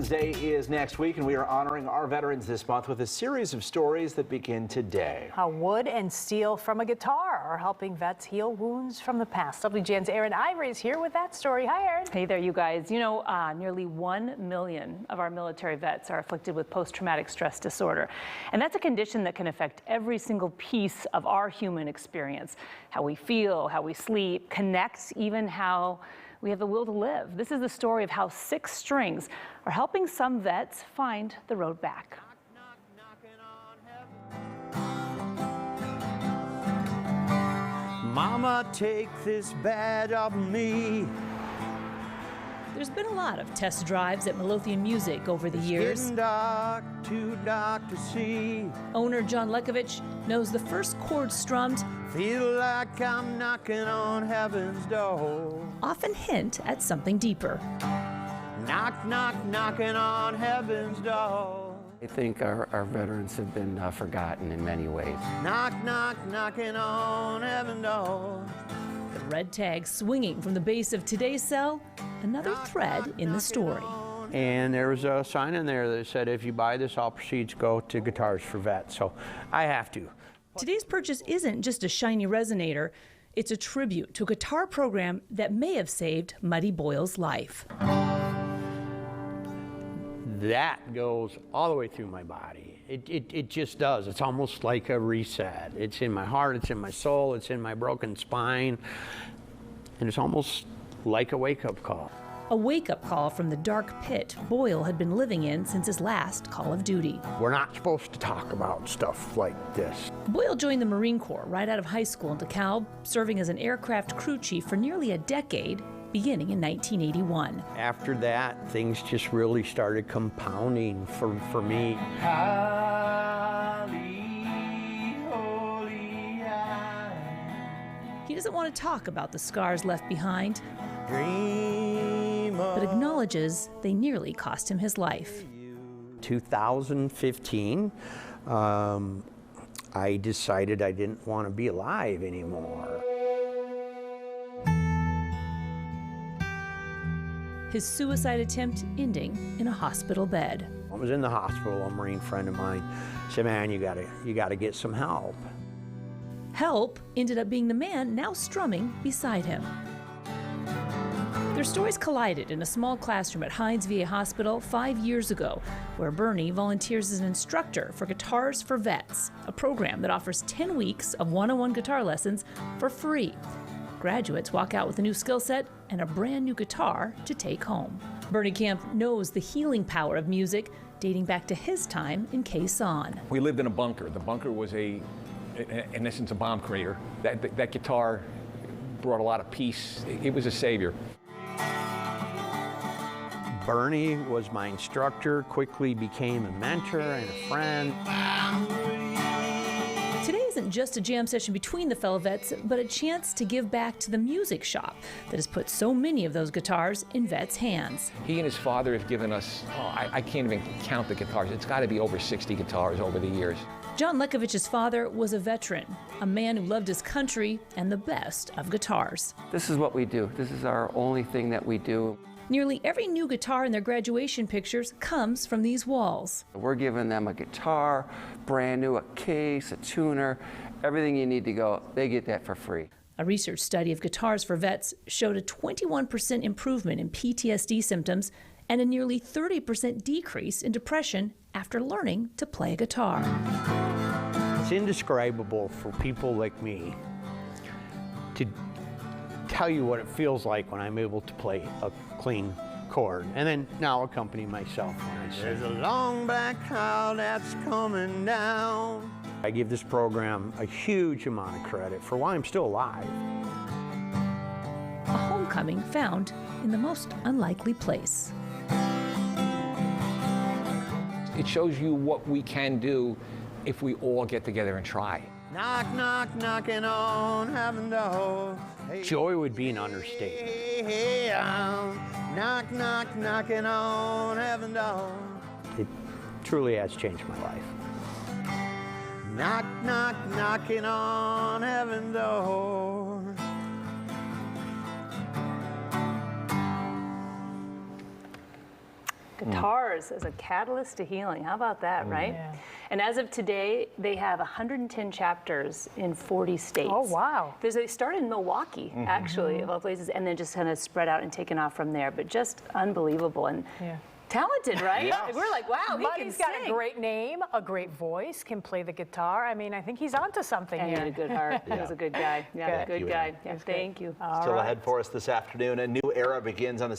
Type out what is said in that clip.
Day is next week, and we are honoring our veterans this month with a series of stories that begin today. How wood and steel from a guitar are helping vets heal wounds from the past. WGN's Erin Ivory is here with that story. Hi, Erin. Hey there, you guys. You know, nearly 1 million of our military vets are afflicted with post-traumatic stress disorder. And that's a condition that can affect every single piece of our human experience. How we feel, how we sleep, connect, even how we have the will to live. This is the story of how 6 strings are helping some vets find the road back. Mama, take this badge off of me. There's been a lot of test drives at Midlothian Music over the years. Getting dark, too dark to see. Owner John Lekovich knows the first chord strummed Feel like I'm knocking on heaven's door. often hint at something deeper. Knock, knock, knocking on heaven's door. I think our veterans have been forgotten in many ways. Knock, knock, knocking on heaven's door. The red tag swinging from the base of today's cell, another thread in the story. And there was a sign in there that said, if you buy this, all proceeds go to Guitars for Vets. So I have to. Today's purchase isn't just a shiny resonator, it's a tribute to a guitar program that may have saved Muddy Boyle's life. That goes all the way through my body. It just does. It's almost like a reset. It's in my heart, it's in my soul, it's in my broken spine. And it's almost like a wake-up call. A wake-up call from the dark pit Boyle had been living in since his last call of duty. We're not supposed to talk about stuff like this. Boyle joined the Marine Corps right out of high school in DeKalb, serving as an aircraft crew chief for nearly a decade, beginning in 1981. After that, things just really started compounding for me. He doesn't want to talk about the scars left behind, Dream but acknowledges they nearly cost him his life. 2015, I decided I didn't want to be alive anymore. His suicide attempt ending in a hospital bed. I was in the hospital. A Marine friend of mine said, "Man, you gotta get some help." Help ended up being the man now strumming beside him. Their stories collided in a small classroom at Hines VA Hospital 5 years ago, where Bernie volunteers as an instructor for Guitars for Vets, a program that offers 10 weeks of one-on-one guitar lessons for free. Graduates walk out with a new skill set and a brand new guitar to take home. Bernie Camp knows the healing power of music dating back to his time in Quezon. We lived in a bunker. The bunker was in essence, a bomb crater. That guitar brought a lot of peace. It was a savior. Bernie was my instructor, quickly became a mentor and a friend. Today isn't just a jam session between the fellow vets, but a chance to give back to the music shop that has put so many of those guitars in vets' hands. He and his father have given us, I can't even count the guitars. It's got to be over 60 guitars over the years. John Lekovich's father was a veteran, a man who loved his country and the best of guitars. This is what we do. This is our only thing that we do. Nearly every new guitar in their graduation pictures comes from these walls. We're giving them a guitar, brand new, a case, a tuner, everything you need to go. They get that for free. A research study of Guitars for Vets showed a 21% improvement in PTSD symptoms and a nearly 30% decrease in depression after learning to play a guitar. It's indescribable for people like me to tell you what it feels like when I'm able to play a clean chord, and then now accompany myself when I There's sing. a long black cloud that's coming down. I give this program a huge amount of credit for why I'm still alive. A homecoming found in the most unlikely place. It shows you what we can do if we all get together and try. Knock, knock, knocking on heaven's door. Hey, Joy would be an understatement. hey, knock, knock, knocking on heaven's door. It truly has changed my life. Knock, knock, knocking on heaven's door. Guitars as a catalyst to healing. How about that, right? Yeah. And as of today, they have 110 chapters in 40 states. Oh, wow. They started in Milwaukee, actually, of all places, and then just kind of spread out and taken off from there. But just unbelievable and talented, right? Yeah. We're like, wow, Buddy's got a great name, a great voice, can play the guitar. I mean, I think he's onto something And he here. had a good heart. He was a good guy. Yeah, Good. good guy. Yeah, thank you. Still ahead for us this afternoon. A new era begins on the